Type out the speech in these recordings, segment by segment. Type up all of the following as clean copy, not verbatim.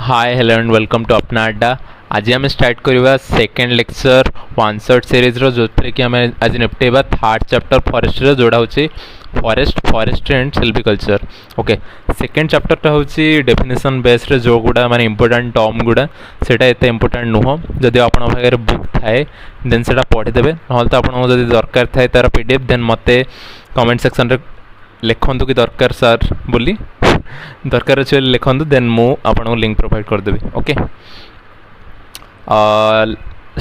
Hi hello and welcome to Apna Adda. आज आम start करवा second lecture one shot series जो कि आम आज निपटेबा थर्ड चैप्टर फॉरेस्ट जोड़ा हूँ forestry and silviculture. Okay, second चैप्टरटा हूँ डेफिनेशन बेस रे जो गुड़ा माने इंपोर्टेंट टर्म गुड़ा सेटा एते इंपोर्टेंट नुह। जदि आपन पाखे बुक थाए देन सेटा पढ़ीदेवे, ना तो आपको जब दरकार थाए तार पीडीएफ देन मते कमेंट सेक्शन रे लिखु कि दरकार सार बोली दरकार अच्छे लिखु देन मु आपको लिंक प्रोवाइड करदेवी। ओके,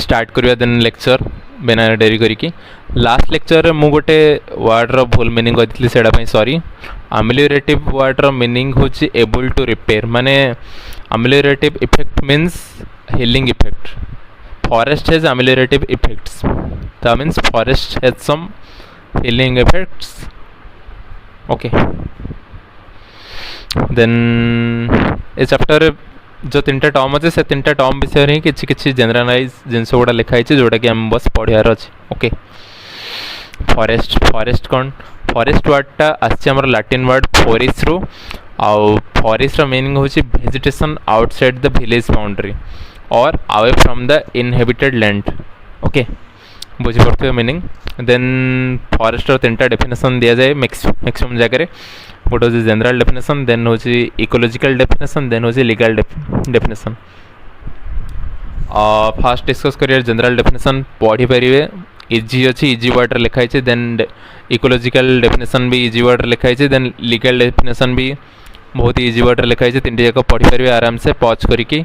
स्टार्ट करिया देन लेक्चर बिना डेरी करिकी। लास्ट लेक्चर मु गोटे वर्ड भूल मीनिंग कही से सॉरी। अमेलियोरेटिव वर्ड मीनिंग हूँ एबल टू रिपेयर, माने ameliorative effect means healing effect. Forest has ameliorative effects, that means forest has some healing effects. Okay, then ए चैप्टर जो तीन टा टर्म अच्छे से तीन टा टर्म विषय ही किसी जनरलाइज जिनस गुड़ा लिखाई जोटा कि आम बस पढ़ार अच्छे। ओके, फॉरेस्ट फॉरेस्ट कौन? फॉरेस्ट वर्डटा आमर लैटिन वर्ड फोरिस रु। आउ फॉरेस्ट मीनिंग हूँ vegetation outside the village boundary और away from the inhabited land. Okay, बुझीपे मीनिंग। देन फॉरेस्ट तीन टा डेफिनेशन दि जाए मैक्सिमम जगह। गोटे हूँ जनरल डेफिनेशन, देन हूँ इकोलॉजिकल डेफिनेशन, देन हूँ लीगल डेफिनेशन। फास्ट डिस्कस करियर जनरल डेफिनेशन पढ़ी पारे। इजी अच्छी इजी वर्ड लिखाई, देन इकोलॉजिकल डेफिनेशन भी इजी वर्ड लिखाई, देन लीगल डेफिनेशन भी बहुत इजी वर्ड लिखाई। तीन जाक पढ़ी पारे आराम से पॉज करके।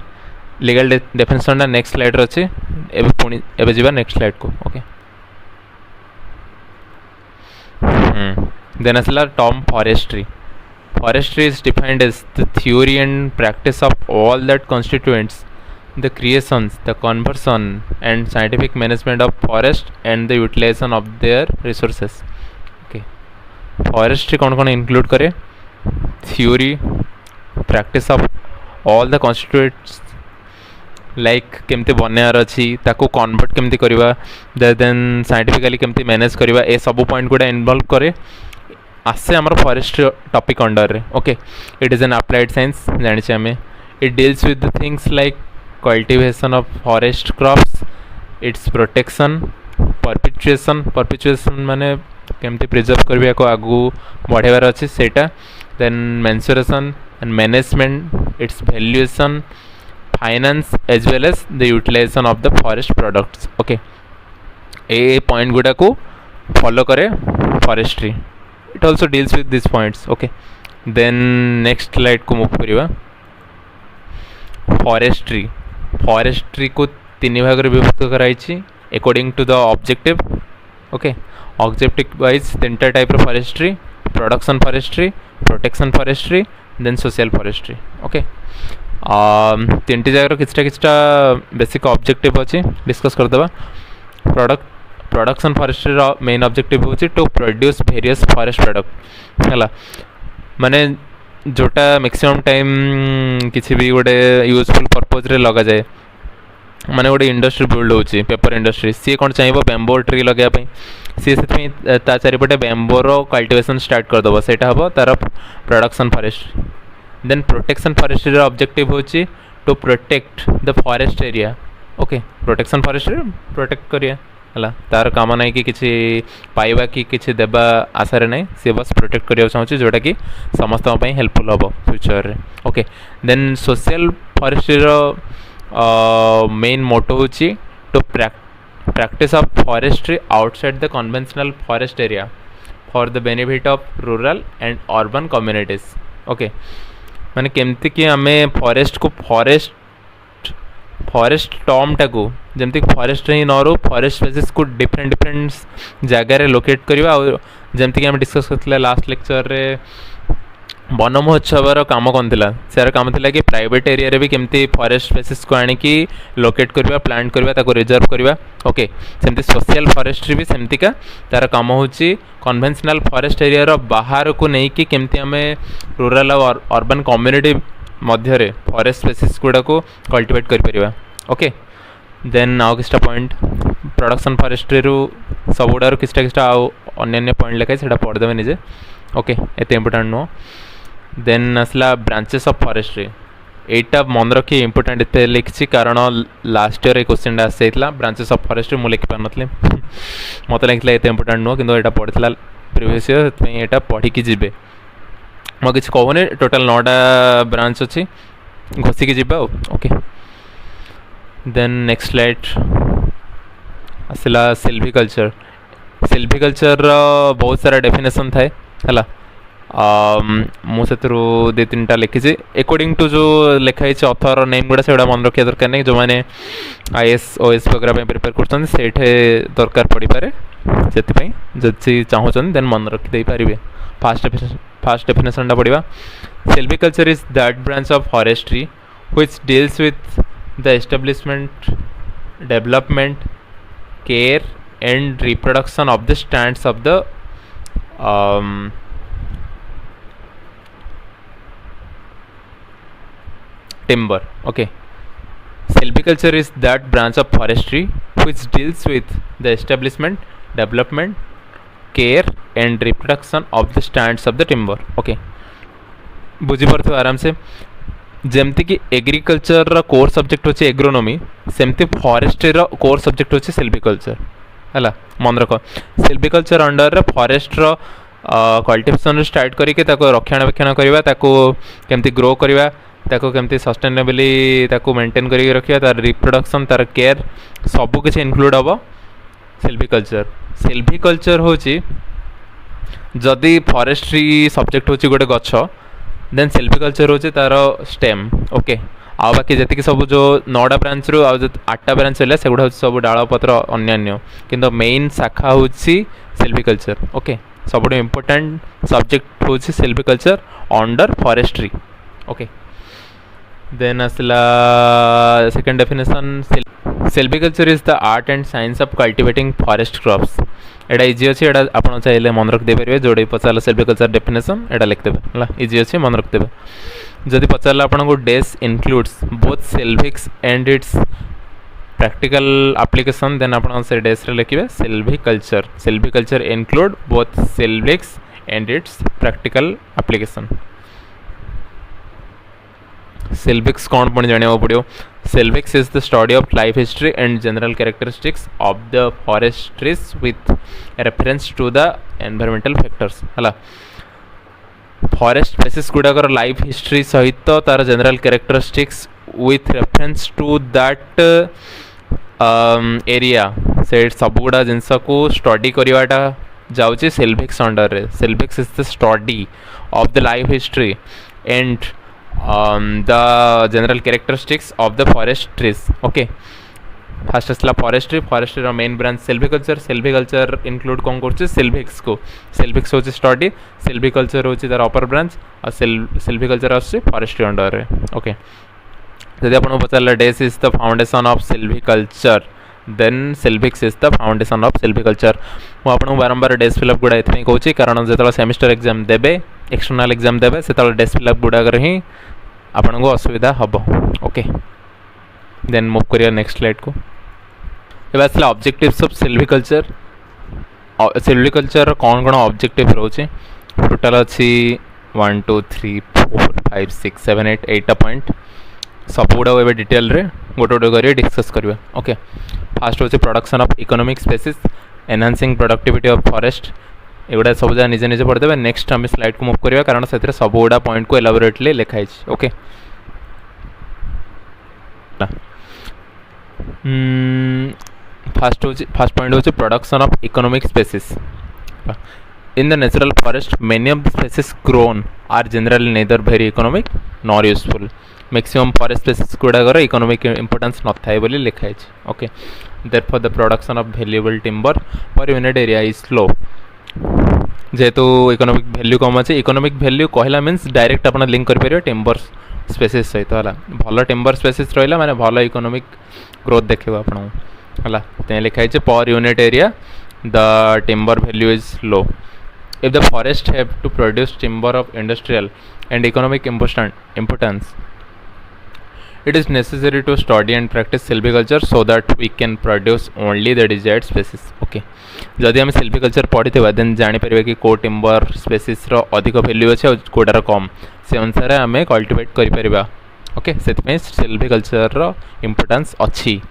लीगल डेफिनेशन नेक्स्ट स्लाइड अच्छे, पुणी एवं जावा नेक्स्ट स्लाइड को। ओके, देन आसला term forestry. Forestry is defined as the theory and practice of all that constituents the creations, the conservation and scientific management of forest and the utilization of their resources. Okay, forestry कौन कौन include करे? Theory, practice of all the constituents like केमती बनार अच्छी ताको convert केमती करवा, then scientifically केमती मैनेज करवा, ए सब पॉइंट गुड़ा इन्वॉल्व करे आसे आमर फॉरेस्ट टॉपिक अंडर रे। Okay, it is an applied science जानी आम। It deals with things like cultivation of forest crops, its protection, perpetuation माने केमती प्रिजर्व करबा को आगु बढ़ेबार अच्छे सेटा, then mensuration and management, its valuation, finance as well as the utilisation of the forest products. Okay, ए पॉइंट गुड़ा को फॉलो करे forestry. It also deals with these points. Okay, then next slide को मूव करिवा। Forestry को तीन भाग रे विभक्त कराई according to the objective. Okay, objective wise तीन टा टाइप रो forestry: production forestry, protection forestry, then social forestry. Okay, तीन टी जगह किछटा बेसिक ऑब्जेक्टिव अच्छी डिस्कस करदबा। प्रोडक्शन फॉरेस्ट्री मेन ऑब्जेक्टिव हूँ to produce various forest product है, माने जोटा मैक्सिमम टाइम किसी भी गोटे यूजफुल पर्पज रे लगा जाए। माने गोटे इंडस्ट्री बिल्ड होची पेपर इंडस्ट्री, सी कौन चाहिए बैम्बो ट्री लगे सी से चारिपटे बैम्बोर कल्टिवेशन स्टार्ट करदेव, से हम तार production forestry. Then protection forestry objective हूँ to protect the forest area. Okay, protection forestry protect करिया है, तार काम ना कि किसी पाइबा कि किसी देवा आशार ना, सी बस प्रोटेक्ट करने चाहूँ जोटा कि समस्त हेल्पफुल हम फ्यूचर रे। Okay, then social forestry main motto हूँ to practice of forestry outside the conventional forest area for the benefit of rural and urban communities. Okay, माने केमती कि आम फॉरेस्ट को फॉरेस्ट टर्मटा को जमती फॉरेस्ट ही न रो फॉरेस्ट स्पेसीज को डिफरेंट जगार लोकेट करवा। जमती कि आम डिस्कस करते लास्ट लेक्चर रे वन महोत्सव काम कौन थी सार काम थी कि प्राइवेट एरिया रे भी केमती फॉरेस्ट स्पेसीज को आनिकी लोकेट करवा, प्लांट करवा, ताको रिजर्व करवा। ओके, सेमती सोशल फॉरेस्ट्री भी सेमती का तार काम हूँ कन्वेंशनल फॉरेस्ट एरिया रो बाहर को नहीं कि केमती आम रूरल और अर्बन कम्युनिटी मध्य फॉरेस्ट स्पेसीज गुड़ा को कल्टिवेट कर। ओके, देन आउ किछटा पॉइंट प्रोडक्शन फॉरेस्ट्री रु सब गुड़ा किछटा अन्य पॉइंट लिखाई से पढ़देवे निजे। ओके, एत इंपोर्टेंट नुह। देन आसला ब्रांचेस ऑफ फॉरेस्ट्री। एटा मन रखी इंपोर्टेंट इतने लिखी कारण लास्ट ईयर क्वेश्चन आसी ब्रांचेस ऑफ फॉरेस्ट्री मुझे लिखिपार नी मत लगे ये इंपोर्टेंट नुह कि पढ़ी प्रीवियस ईयर ये पढ़ी जी मैं किसी कहूनी टोटाल 9टा ब्रांच अच्छी घोषिकी जी ओके देन नेक्स्ट स्लाइड आसला सिल्विकल्चर सिल्विकल्चर बहुत सारा डेफिनेशन थाए है मुझे दु तीन टा लिखी अकॉर्डिंग टू जो लिखाई अथर नेम गुड़ा से मन रखा दरकार नहीं जो मैंने IAS OS वगैरह प्रिपेयर कर दरकार पड़ पारे से जब चाहूँ देन मन रखिदे पारे फास्ट डेफिनेशन पढ़ा silviculture is that branch of forestry which deals with the establishment development care and reproduction of the stands of the timber. Okay, silviculture is that branch of forestry which deals with the establishment, development, care and reproduction of the stands of the timber. Okay, बुझी पार्थ आराम से जमती कि agriculture रा core subject होचे agronomy सेमती forestry रा core subject होचे सिल्विकल्चर है मन रख सिल्विकल्चर अंडर रे फॉरेस्ट रा कल्टिवेशन स्टार्ट करके रक्षणाबेक्षण करवा केमती ग्रो करवा ताको केमती सस्टेनेबली ताको मेंटेन करके रखिया तार रिप्रोडक्शन तार केयर सबू किसी इनक्लूड हम सिल्विकल्चर सिल्विकल्चर होची जदि फॉरेस्ट्री सब्जेक्ट होची गोटे गछ देन सिल्विकल्चर होची तार स्टेम ओके आ बाकी जी सब जो 9टा ब्रांच रू 8टा ब्रांच है से गुड़ा सब डाल पत्र अन्य किंतु मेन शाखा होची सिल्विकल्चर ओके सब इम्पोर्टेंट सब्जेक्ट होची silviculture under forestry okay then asla second definition silviculture is the art and science of cultivating forest crops Etah easy अच्छे एटा आपन चाहे मन रख दे परिबे जोड़े पचाला सिल्विकल्चर डेफिनेशन एटा लिख देबे हला इजी अच्छे मन रख देबे जदि पचाला आपन को डेस includes both silvics and its practical application then आपन से डेस रे लिखिबे silviculture include both silvics and its practical application silvics कौन पढ़ जाने पड़ो silvics is the study of life history and general characteristics of the forest trees with reference to the environmental factors है फॉरेस्ट स्पेसीज गुड़ाकर लाइफ हिस्ट्री सहित तार general characteristics with reference to that area से सब गुड़ा जिनस को study करवाटा जाऊँगी सिल्विक्स अंडर रे silvics is the study of the life history and the general characteristics of the forest trees okay first asla forestry रा main branch silviculture include कौन करछे silvics को silvics होचे study silviculture होचे तार upper branch और silviculture आछे forestry under रे okay जदि आपन पचारला dash is the foundation of silviculture then silvics is the foundation of silviculture मु आपन बारंबार dash fill up गुडा एथि कहूची कारण जेतला सेमेस्टर एग्जाम देबे एक्सटर्नल एग्जाम देबे सेतला dash fill up गुडा कर ही आपन को असुविधा हम ओके देन मूव करिया नेक्स्ट स्लाइड को ये आसला ऑब्जेक्टिव्स ऑफ सिल्विकल्चर कौन कौन ऑब्जेक्टिव रोचे टोटल अच्छी 1 2 3 4 5 6 7 8 8 पॉइंट सब गुड़ा ए डिटेल रे गोटे गोटे कर डिस्कस करवा ओके फास्ट होचे production of economic species enhancing productivity of forest एगुड़ा सब जगह निजे निजे पढ़े नेक्स्ट आम स्लाइड को मूव करवा कारण से सब गुड़ा पॉइंट को एलाबोरेटली लिखाई ओके फर्स्ट पॉइंट होचे production of economic species in the natural forest many of the species grown are generally neither very economic nor useful maximum forest species गुड़ाकर इकोनॉमिक इंपोर्टेंस न थाए बोली लिखाई okay therefore the production of valuable timber per unit area is slow जेहेतु economic value कम अच्छे economic value कहला means direct अपना लिंक कर टिम्बर स्पेसीज सहित है भल टिम्बर स्पेसीज रहा माने भल इकोनॉमिक ग्रोथ देखो आपको है लिखाई पर unit area the timber value is low if the forest have to produce timber of industrial and economic importance it is necessary to study and practice silviculture so that we can produce only the desired species okay जदि आम silviculture पढ़ी then जापर कि कौ timber species अधिक value अच्छे कौटार कम से अनुसार आम कल्टिवेट कर ओके से सिल्विकल्चर इंपोर्टेंस अच्छी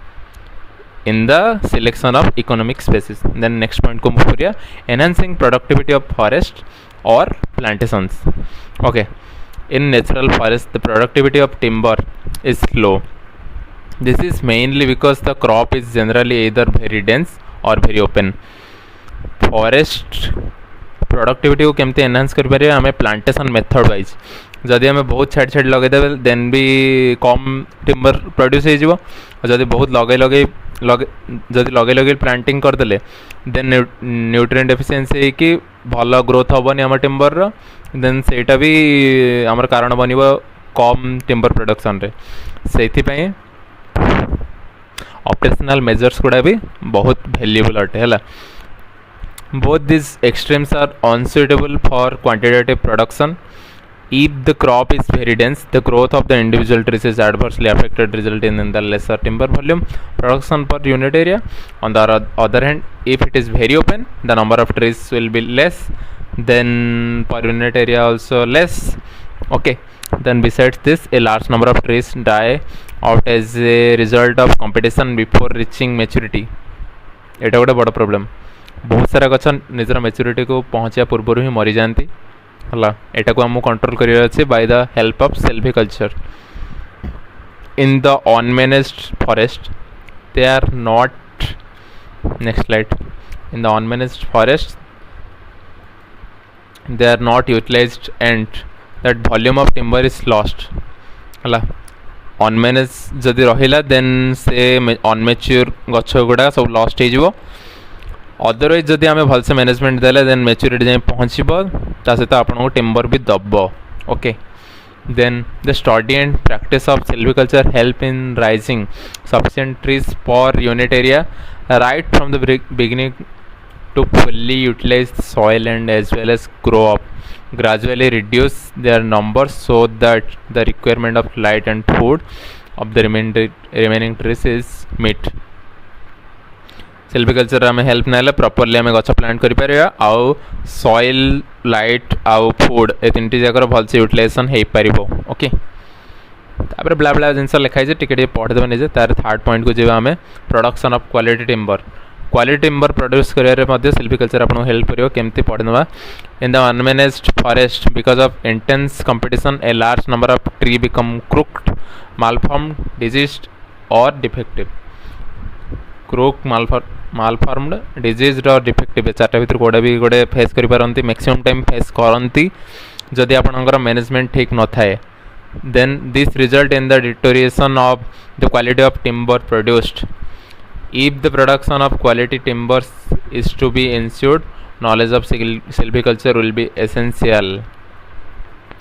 in the selection of economic species. Then next point को move करिया enhancing productivity of forest or plantations. Okay, in natural forest the productivity of timber is low. This is mainly because the crop is generally either very dense or very open. Forest productivity को केमती enhance कर पारे हमें plantation method wise जदि आम बहुत छाड़ छाड़ लगेदे देन भी कम टिम्बर प्रोड्यूस हो जदि बहुत लगे लगे जदि लगे लगे प्लांटिंग करदे देन न्यूट्रिएंट डेफिशिएंसी कि भल ग्रोथ हेनी आम टिम्बर देन सेटा भी आमर कारण बन कम टिम्बर प्रोडक्शन रे से ऑपरेशनल मेजर्स गुड़ा भी बहुत वैल्यूएबल अटे है both this extremes are unsuitable for quantitative production. If the crop is very dense, the growth of the individual trees is adversely affected, resulting in the lesser timber volume production per unit area. On the other hand, if it is very open, the number of trees will be less, then per unit area also less. Okay. Then besides this, a large number of trees die out as a result of competition before reaching maturity. एटा गोटे बड़ problem. बहुत सारा गछ निजर maturity को पहुँचा पूर्व ही मरी जाती है. एटा को आमको कंट्रोल करियर अच्छे by the help of silviculture. In the unmanaged forest they are not next slide. In the unmanaged forest they are not utilized and that volume of timber is lost. है अनमैनेज जदि रहिला then से immature गछ गुड़ा सब lost हो. Otherwise जदि आम भलसे मैनेजमेंट देले देन मैच्योरिटी जाए पहुँचब सहित आपको टिम्बर भी दब. Okay. Then the study and practice of silviculture help in raising sufficient trees per unit area right from the beginning to fully utilize the soil and as well as grow up gradually reduce their numbers so that the requirement of light and food of the remaining trees is met. Silviculture आम help ना properly आम गछ plant करें आउ soil light आउ food ए तीन जाकर भलसे utilisation हो पार. ओके. तापर ब्ला ब्ला जिन लिखाई टे पढ़ीदे निजे. तार थर्ड पॉइंट को जी आम production of quality timber. Quality timber produce करियर सिल्विकल्चर आपको हेल्प करियो. केमती पढ़ीदे. In the unmanaged forest because of intense competition a large number of tree become crooked malformed diseased और डिफेक्टिव. क्रुक मालफॉर्म्ड डिजीज्ड और डिफेक्टिव चार्टा भर कौटा भी गोटे फेस करपारती मैक्सिमम टाइम फेस करती जदि आपणकर मैनेजमेंट ठीक न थाए. Then this result in the deterioration of the quality of timber produced. If the production of quality timbers is to be ensured, knowledge of silviculture will be essential.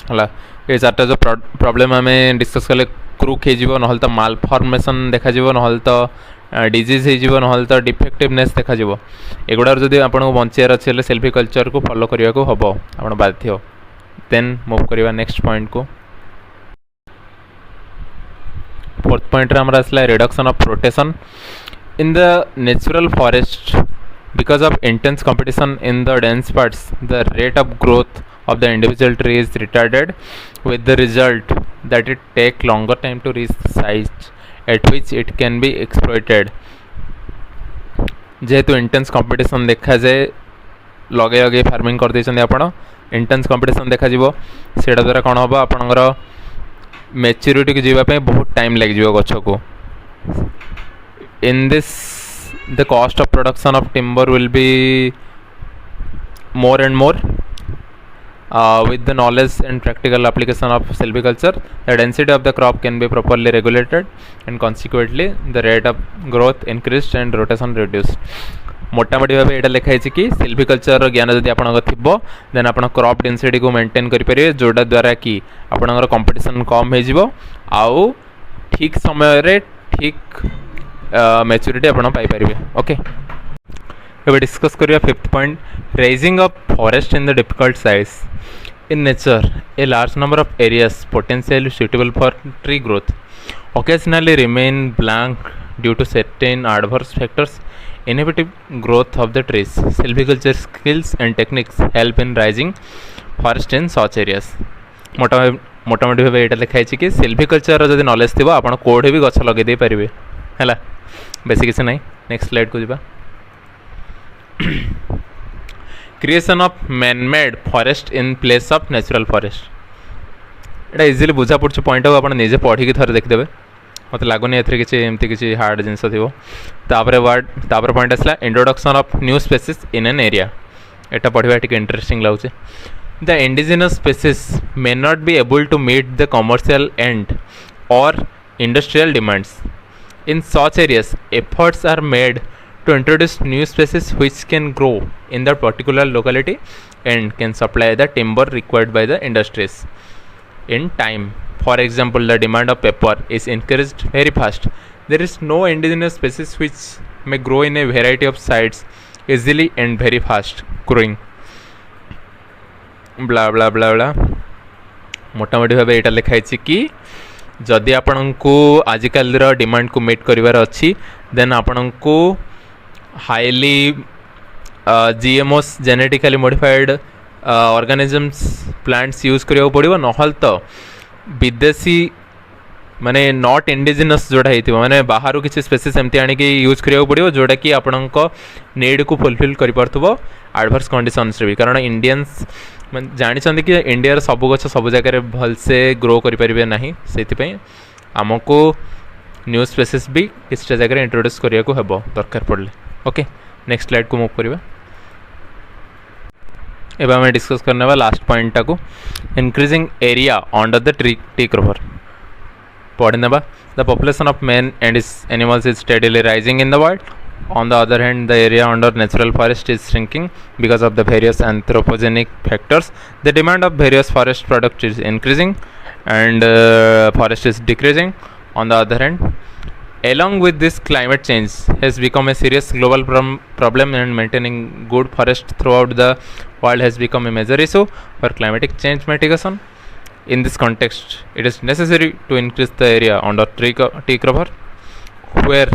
हला ये चार्टा जो problem आम डिस्कस कले crook हो ना तो माल formation देखा ना तो डिजीज हो ना तो डिफेक्टिवनेस देखा. एगुड़ार जब आपको बचार अच्छे सिल्विकल्चर को फॉलो करने को हम आप बाध्य. देन मूव करवा नेक्स्ट पॉइंट को. फोर्थ पॉइंट रे हमरा आसला reduction of rotation. In the natural forest, because of intense competition in the dense parts, the rate of growth of the individual tree is retarded, with the result that it take longer time to reach the size at which it can be exploited. जेहेतु intense competition देखा जाए लगे लगे farming कर देछन आपण intense competition देखा जीवो सेटा द्वारा कोन होबा आपनकर मैच्योरिटी को जीवा पे बहुत टाइम लग जीवो गछ को. In this, the cost of production of timber will be more and more. With the knowledge and practical application of silviculture, the density of the crop can be properly regulated, and consequently, the rate of growth increased and rotation reduced. मोटामोटी भाव यहाँ लिखाई कि silviculture ज्ञान जब आप थो then आप क्रॉप डेंसिटी को मेंटेन करेंगे जोटा द्वारा कि आपंकर कंपटीशन कम हो आउ ठीक समय ठीक मैच्योरिटी आप पाइपर. ओके. ये डिस्कस करिया fifth point raising of forest in the difficult size. In nature A large number of areas potentially suitable for tree growth occasionally remain blank due to certain adverse factors inhibiting growth of the trees. Silviculture skills and techniques help in raising forest in such areas. मोटा मोटामोटी भाव यहाँ लिखाई कि silviculture जब knowledge थी आप कोड़े भी गछ लगे पारे है बेसी किसी ना। नेक्स्ट स्लाइड को जावा। Creation of man made forest in place of natural forest एटा इजिली बुझा पड़े पॉइंट आप निजे पढ़ी थे देखिदेवे मत लगुनि एमती किसी हार्ड जिनस थी। तापर पॉइंट आसला introduction of new species in an area एटा पढ़ा टे इंटरेस्टिंग लगुचे। The indigenous species may not be able to meet the commercial and और industrial demands in such areas efforts are made to introduce new species which can grow in that particular locality and can supply the timber required by the industries in time. For example, the demand of paper is increased very fast. There is no indigenous species which may grow in a variety of sites easily and very fast growing. Blah blah blah blah. मोटामोटी भाव यहाँ लिखाई कि जदि आपण को आजिकल demand को meet करिवार अच्छी देन आपण को highly GMOs genetically modified organisms plants use करिया पड़ो नहल तो विदेशी माने नॉट इंडिजिनस जोड़ा होता माने बाहर किसी स्पेसीज एमती आनिक यूज करिया पड़ो जोटा कि आपण नीड को फुलफिल कर पार्थुबो एडवर्स कंडीशंस रे भी कारण इंडियंस जानी कि इंडिया सब गछ सब जगह भलसे ग्रो करें ना से आमको न्यू स्पेसीज भी किसी जगह इंट्रोड्यूस करिया को हेबो दरकार पड़े। ओके नेक्स्ट स्लाइड को मूव करवा। एबे हमें डिस्कस करने वाला लास्ट पॉइंट को increasing area under the tree cover पढ़ने the population of man and is animals is steadily rising in the world. On the other hand, the area under natural forest is shrinking because of the various anthropogenic factors. The demand of various forest products is increasing and forest is decreasing. On the other hand, along with this, climate change has become a serious global problem, and maintaining good forest throughout the world has become a major issue for climatic change mitigation. In this context, it is necessary to increase the area under tree cover where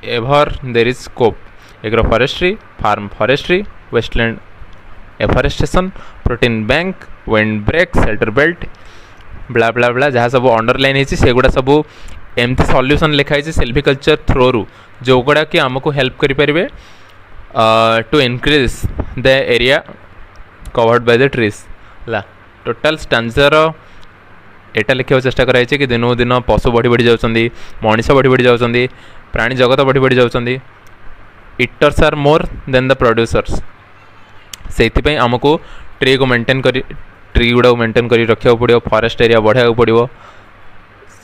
ever there is scope. Agroforestry, farm forestry, wasteland afforestation, protein bank, windbreak, shelter belt, ब्ला ब्ला ब्ला जहाँ सब underline होती से गुड़ा सब एमती solution लिखाई silviculture throw रु जो गुड़ा कि आमको हेल्प करें to increase the area covered by the trees ला टोटाल स्टांजर एटा लिखा चेष्टा कराई कि दिनों दिन पशु बढ़ी बढ़ी जाऊँगी मनीष बढ़ी बढ़ी जाऊँगी प्राणी जगत बढ़ी बढ़ी जाऊँगी eaters are more than the producers से आमको ट्री को मेंटेन कर ट्री गुड़ा मेंटेन कर रखा पड़ो फॉरेस्ट एरिया बढ़ाया पड़ो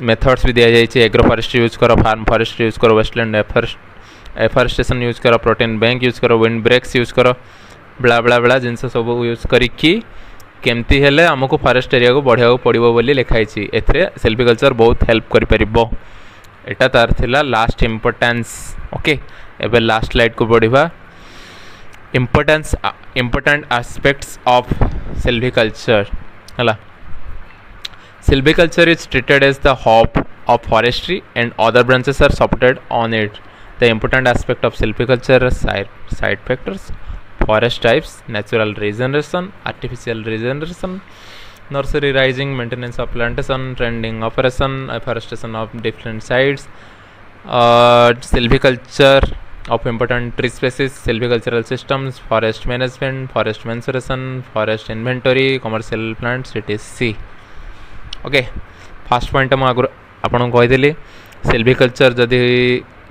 मेथड्स भी दि जाए एग्रो फॉरेस्ट्री यूज कर फार्म फॉरेस्ट्री यूज कर वेस्टलैंड एफॉरेस्टेशन यूज कर प्रोटीन बैंक यूज कर विंड ब्रेक्स यूज कर ब्ला ब्ला ब्ला जिनस सब यूज करी केमती हेले आमको फॉरेस्ट एरिया को बढ़ाया पड़ो बोली लिखाई एथिरे सिल्विकल्चर बहुत हेल्प करिपरिबो एटा तार थिला लास्ट इंपोर्टेंस। ओके एबे लास्ट स्लाइड को बढ़िबा important aspects of silviculture hala silviculture is treated as the hub of forestry and other branches are supported on it. The important aspect of silviculture are side factors, forest types, natural regeneration, artificial regeneration, nursery raising, maintenance of plantation, trending operation, afforestation of different sites, silviculture of important tree species, silvicultural systems, forest management, forest mensuration, forest inventory, commercial plants, etc. Okay fast point मुझे आगुरी आपको कहीदेली silviculture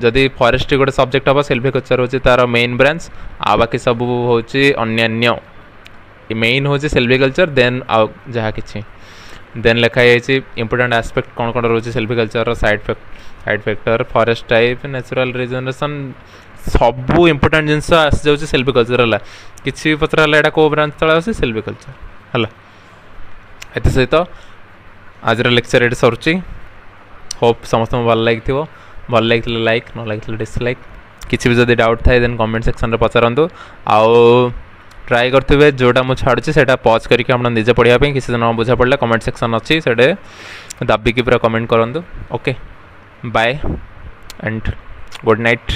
जदि forestry गोटे subject हम silviculture हूँ तार main branch आ बाकी सब हूँ अन्य मेन हूँ सिल्विकल्चर देन आ जहाँ कि देन लिखाई इंपोर्टेंट एस्पेक्ट कौन कौन रोचे silviculture side factor forest type natural regeneration सबू इंपोर्टेंट जिनस आसी जाऊँ सिल्विकल्चर है कि पचर है कौ ब्रांच तले अच्छे सिल्विकल्चर है ये सहित आज लेक्चर ये सरुची होप समस्त भल लगी भल लगी लाइक न लगी डिसलाइक किसी भी जब डाउट थाए देन कमेंट सेक्शन में पचारतु आउ ट्राए करेंगे जोटा मुझे छाड़ुची से पज करके आप निजे पढ़ाई किसी दिन बुझा पड़ा कमेंट सेक्शन अच्छी से दाबिकी पूरा कमेंट करूँ। Okay bye and good night.